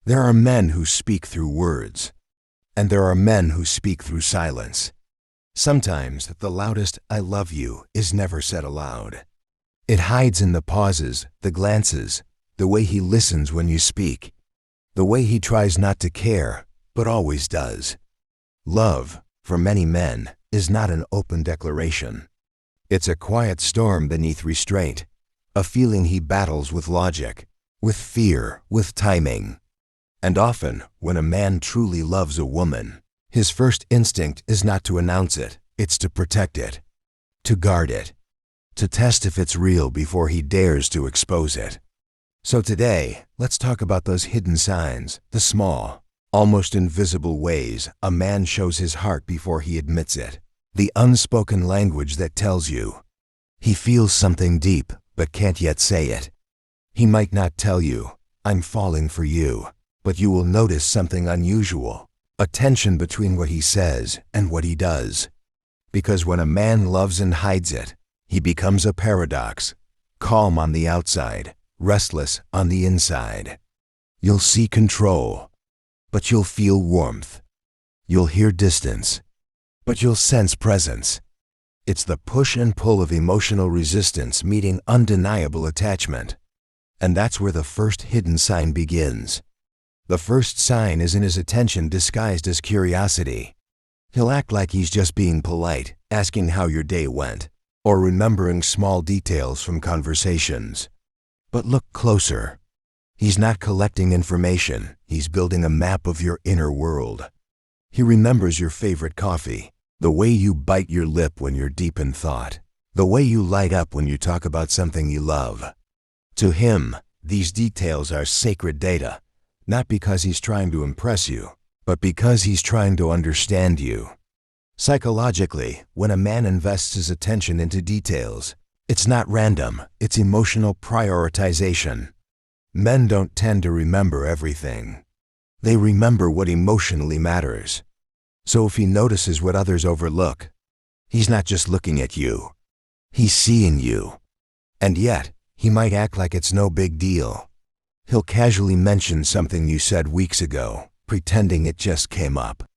There are men who speak through words, and there are men who speak through silence. Sometimes the loudest "I love you" is never said aloud. It hides in the pauses, the glances, the way he listens when you speak, the way he tries not to care, but always does. Love, for many men, is not an open declaration. It's a quiet storm beneath restraint, a feeling he battles with logic, with fear, with timing. And often, when a man truly loves a woman, his first instinct is not to announce it, it's to protect it, to guard it, to test if it's real before he dares to expose it. So today, let's talk about those hidden signs, the small, almost invisible ways a man shows his heart before he admits it, the unspoken language that tells you he feels something deep but can't yet say it. He might not tell you, "I'm falling for you," but you will notice something unusual, a tension between what he says and what he does. Because when a man loves and hides it, he becomes a paradox, calm on the outside, restless on the inside. You'll see control, but you'll feel warmth. You'll hear distance, but you'll sense presence. It's the push and pull of emotional resistance meeting undeniable attachment. And that's where the first hidden sign begins. The first sign is in his attention disguised as curiosity. He'll act like he's just being polite, asking how your day went, or remembering small details from conversations. But look closer. He's not collecting information, he's building a map of your inner world. He remembers your favorite coffee, the way you bite your lip when you're deep in thought, the way you light up when you talk about something you love. To him, these details are sacred data. Not because he's trying to impress you, but because he's trying to understand you. Psychologically, when a man invests his attention into details, it's not random, it's emotional prioritization. Men don't tend to remember everything. They remember what emotionally matters. So if he notices what others overlook, he's not just looking at you, he's seeing you. And yet, he might act like it's no big deal. He'll casually mention something you said weeks ago, pretending it just came up.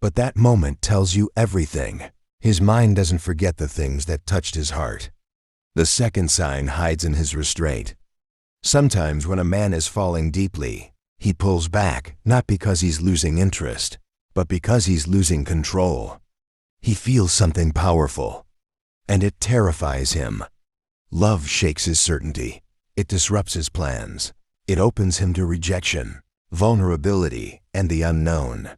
But that moment tells you everything. His mind doesn't forget the things that touched his heart. The second sign hides in his restraint. Sometimes when a man is falling deeply, he pulls back, not because he's losing interest, but because he's losing control. He feels something powerful, and it terrifies him. Love shakes his certainty. It disrupts his plans. It opens him to rejection, vulnerability, and the unknown.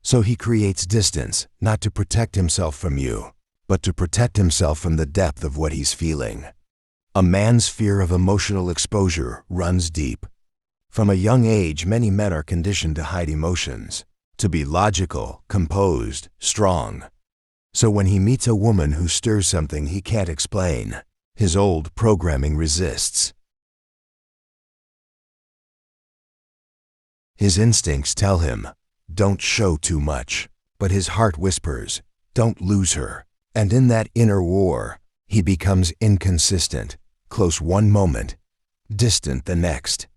So he creates distance, not to protect himself from you, but to protect himself from the depth of what he's feeling. A man's fear of emotional exposure runs deep. From a young age, many men are conditioned to hide emotions, to be logical, composed, strong. So when he meets a woman who stirs something he can't explain, his old programming resists. His instincts tell him, don't show too much, but his heart whispers, don't lose her. And in that inner war, he becomes inconsistent, close one moment, distant the next.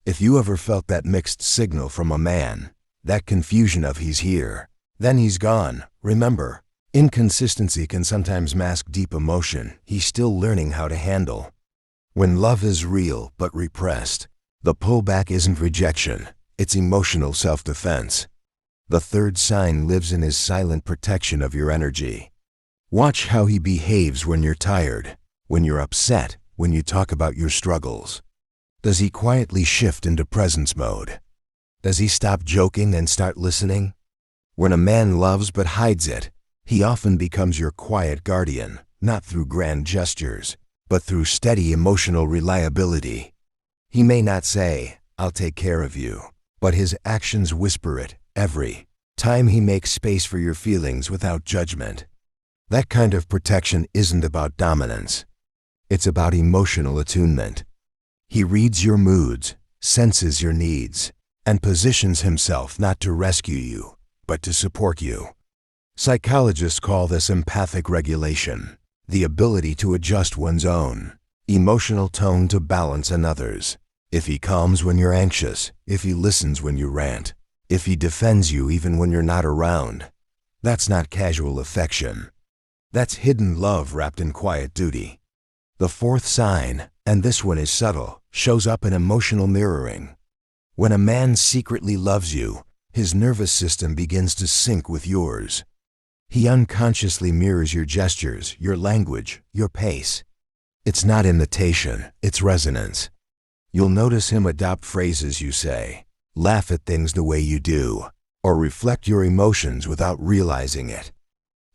If you ever felt that mixed signal from a man, that confusion of he's here, then he's gone, remember, inconsistency can sometimes mask deep emotion he's still learning how to handle. When love is real but repressed, the pullback isn't rejection. It's emotional self-defense. The third sign lives in his silent protection of your energy. Watch how he behaves when you're tired, when you're upset, when you talk about your struggles. Does he quietly shift into presence mode? Does he stop joking and start listening? When a man loves but hides it, he often becomes your quiet guardian, not through grand gestures, but through steady emotional reliability. He may not say, "I'll take care of you," but his actions whisper it every time he makes space for your feelings without judgment. That kind of protection isn't about dominance. It's about emotional attunement. He reads your moods, senses your needs, and positions himself not to rescue you, but to support you. Psychologists call this empathic regulation, the ability to adjust one's own emotional tone to balance another's. If he calms when you're anxious, if he listens when you rant, if he defends you even when you're not around, that's not casual affection. That's hidden love wrapped in quiet duty. The fourth sign, and this one is subtle, shows up in emotional mirroring. When a man secretly loves you, his nervous system begins to sync with yours. He unconsciously mirrors your gestures, your language, your pace. It's not imitation, it's resonance. You'll notice him adopt phrases you say, laugh at things the way you do, or reflect your emotions without realizing it.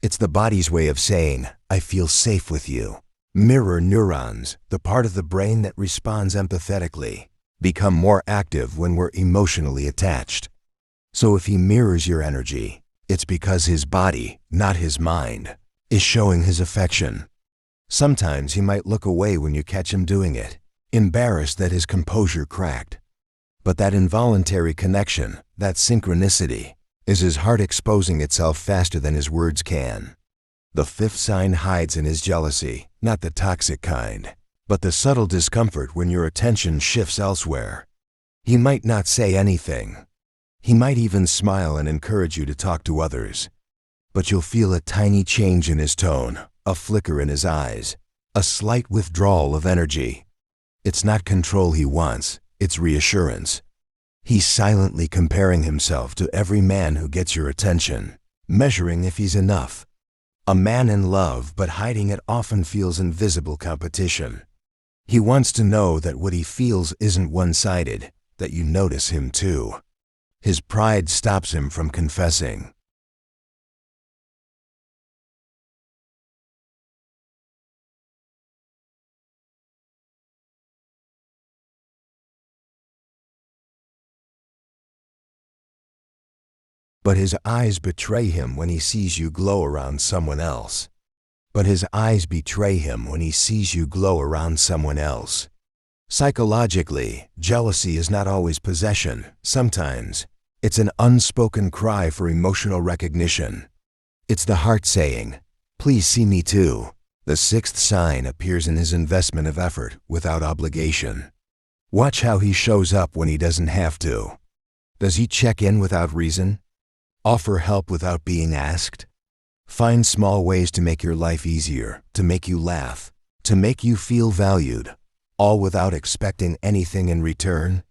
It's the body's way of saying, I feel safe with you. Mirror neurons, the part of the brain that responds empathetically, become more active when we're emotionally attached. So if he mirrors your energy, it's because his body, not his mind, is showing his affection. Sometimes he might look away when you catch him doing it, embarrassed that his composure cracked. But that involuntary connection, that synchronicity, is his heart exposing itself faster than his words can. The fifth sign hides in his jealousy, not the toxic kind, but the subtle discomfort when your attention shifts elsewhere. He might not say anything. He might even smile and encourage you to talk to others. But you'll feel a tiny change in his tone, a flicker in his eyes, a slight withdrawal of energy. It's not control he wants, it's reassurance. He's silently comparing himself to every man who gets your attention, measuring if he's enough. A man in love, but hiding it often feels invisible competition. He wants to know that what he feels isn't one-sided, that you notice him too. His pride stops him from confessing. But his eyes betray him when he sees you glow around someone else. Psychologically, jealousy is not always possession. Sometimes, it's an unspoken cry for emotional recognition. It's the heart saying, please see me too. The sixth sign appears in his investment of effort without obligation. Watch how he shows up when he doesn't have to. Does he check in without reason? Offer help without being asked? Find small ways to make your life easier, to make you laugh, to make you feel valued, all without expecting anything in return.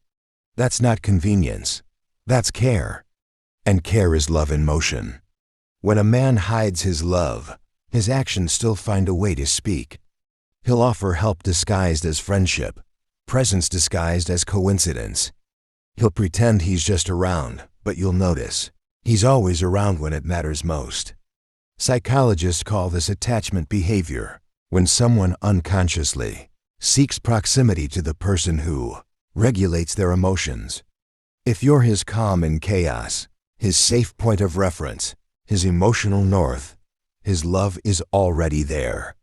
That's not convenience. That's care. And care is love in motion. When a man hides his love, his actions still find a way to speak. He'll offer help disguised as friendship, presence disguised as coincidence. He'll pretend he's just around, but you'll notice. He's always around when it matters most. Psychologists call this attachment behavior, when someone unconsciously seeks proximity to the person who regulates their emotions. If you're his calm in chaos, his safe point of reference, his emotional north, his love is already there.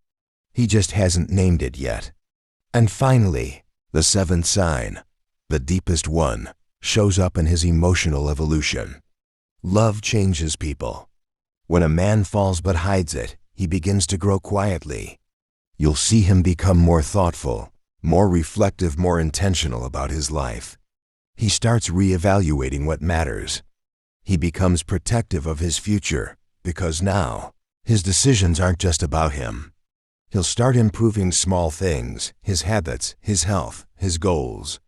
He just hasn't named it yet. And finally, the seventh sign, the deepest one, shows up in his emotional evolution. Love changes people. When a man falls but hides it, he begins to grow quietly. You'll see him become more thoughtful, more reflective, more intentional about his life. He starts reevaluating what matters. He becomes protective of his future, because now, his decisions aren't just about him. He'll start improving small things, his habits, his health, his goals.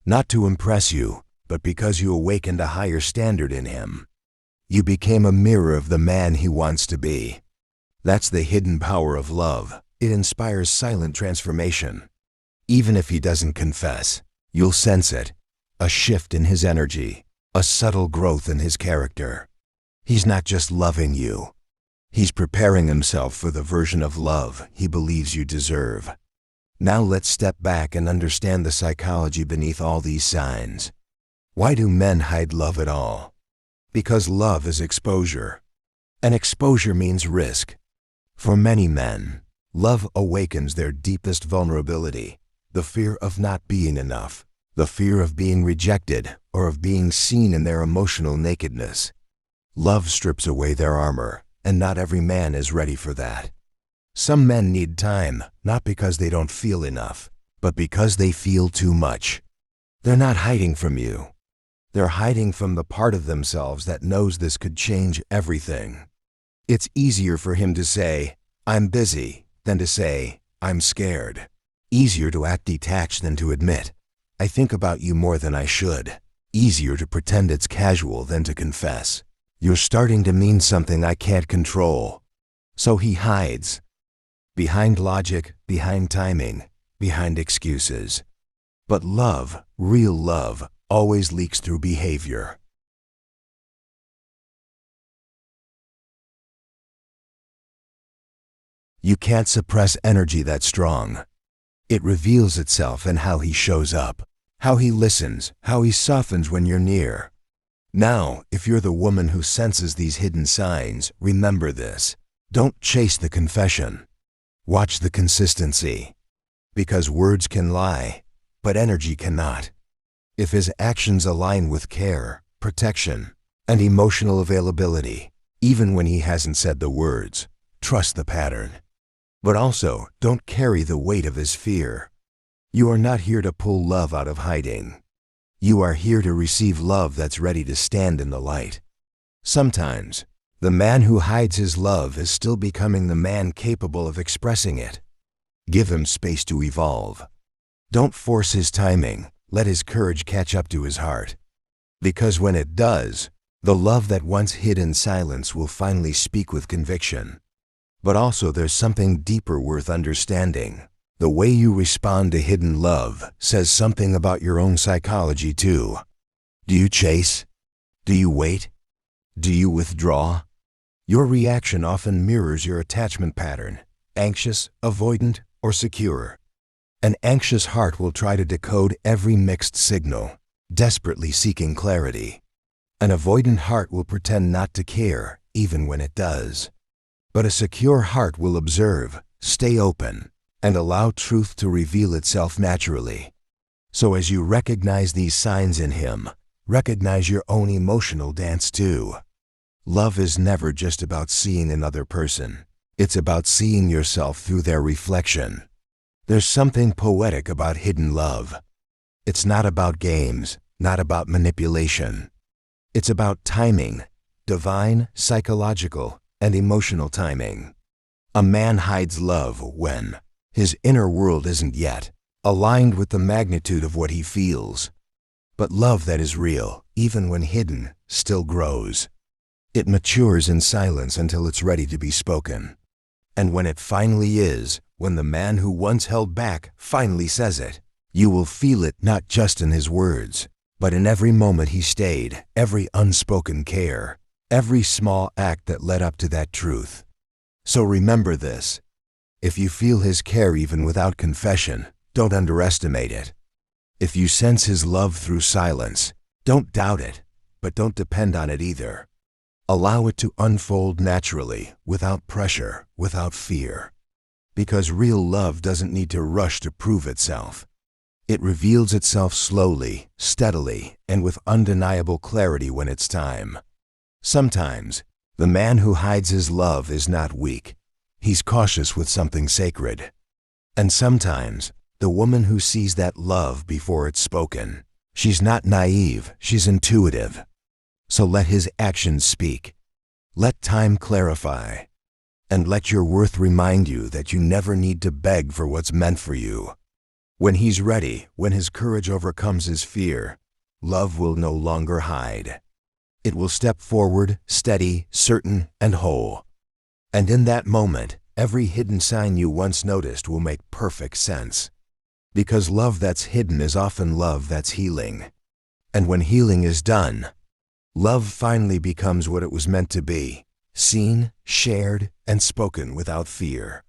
Not to impress you, but because you awakened a higher standard in him. You became a mirror of the man he wants to be. That's the hidden power of love. It inspires silent transformation. Even if he doesn't confess, you'll sense it. A shift in his energy, a subtle growth in his character. He's not just loving you. He's preparing himself for the version of love he believes you deserve. Now let's step back and understand the psychology beneath all these signs. Why do men hide love at all? Because love is exposure. And exposure means risk. For many men, love awakens their deepest vulnerability, the fear of not being enough, the fear of being rejected or of being seen in their emotional nakedness. Love strips away their armor, and not every man is ready for that. Some men need time, not because they don't feel enough, but because they feel too much. They're not hiding from you. They're hiding from the part of themselves that knows this could change everything. It's easier for him to say, "I'm busy," than to say, "I'm scared." Easier to act detached than to admit, "I think about you more than I should." Easier to pretend it's casual than to confess, "You're starting to mean something I can't control." So he hides. Behind logic, behind timing, behind excuses. But love, real love, always leaks through behavior. You can't suppress energy that strong. It reveals itself in how he shows up, how he listens, how he softens when you're near. Now, if you're the woman who senses these hidden signs, remember this. Don't chase the confession. Watch the consistency. Because words can lie, but energy cannot. If his actions align with care, protection, and emotional availability, even when he hasn't said the words, trust the pattern. But also, don't carry the weight of his fear. You are not here to pull love out of hiding. You are here to receive love that's ready to stand in the light. Sometimes, the man who hides his love is still becoming the man capable of expressing it. Give him space to evolve. Don't force his timing. Let his courage catch up to his heart. Because when it does, the love that once hid in silence will finally speak with conviction. But also there's something deeper worth understanding. The way you respond to hidden love says something about your own psychology too. Do you chase? Do you wait? Do you withdraw? Your reaction often mirrors your attachment pattern, anxious, avoidant, or secure. An anxious heart will try to decode every mixed signal, desperately seeking clarity. An avoidant heart will pretend not to care, even when it does. But a secure heart will observe, stay open, and allow truth to reveal itself naturally. So as you recognize these signs in him, recognize your own emotional dance too. Love is never just about seeing another person. It's about seeing yourself through their reflection. There's something poetic about hidden love. It's not about games, not about manipulation. It's about timing, divine, psychological, and emotional timing. A man hides love when his inner world isn't yet aligned with the magnitude of what he feels. But love that is real, even when hidden, still grows. It matures in silence until it's ready to be spoken. And when it finally is, when the man who once held back finally says it, you will feel it not just in his words, but in every moment he stayed, every unspoken care, every small act that led up to that truth. So remember this. If you feel his care even without confession, don't underestimate it. If you sense his love through silence, don't doubt it, but don't depend on it either. Allow it to unfold naturally, without pressure, without fear. Because real love doesn't need to rush to prove itself. It reveals itself slowly, steadily, and with undeniable clarity when it's time. Sometimes, the man who hides his love is not weak. He's cautious with something sacred. And sometimes, the woman who sees that love before it's spoken, she's not naive, she's intuitive. So let his actions speak. Let time clarify. And let your worth remind you that you never need to beg for what's meant for you. When he's ready, when his courage overcomes his fear, love will no longer hide. It will step forward, steady, certain, and whole. And in that moment, every hidden sign you once noticed will make perfect sense. Because love that's hidden is often love that's healing. And when healing is done, love finally becomes what it was meant to be, seen, shared, and spoken without fear.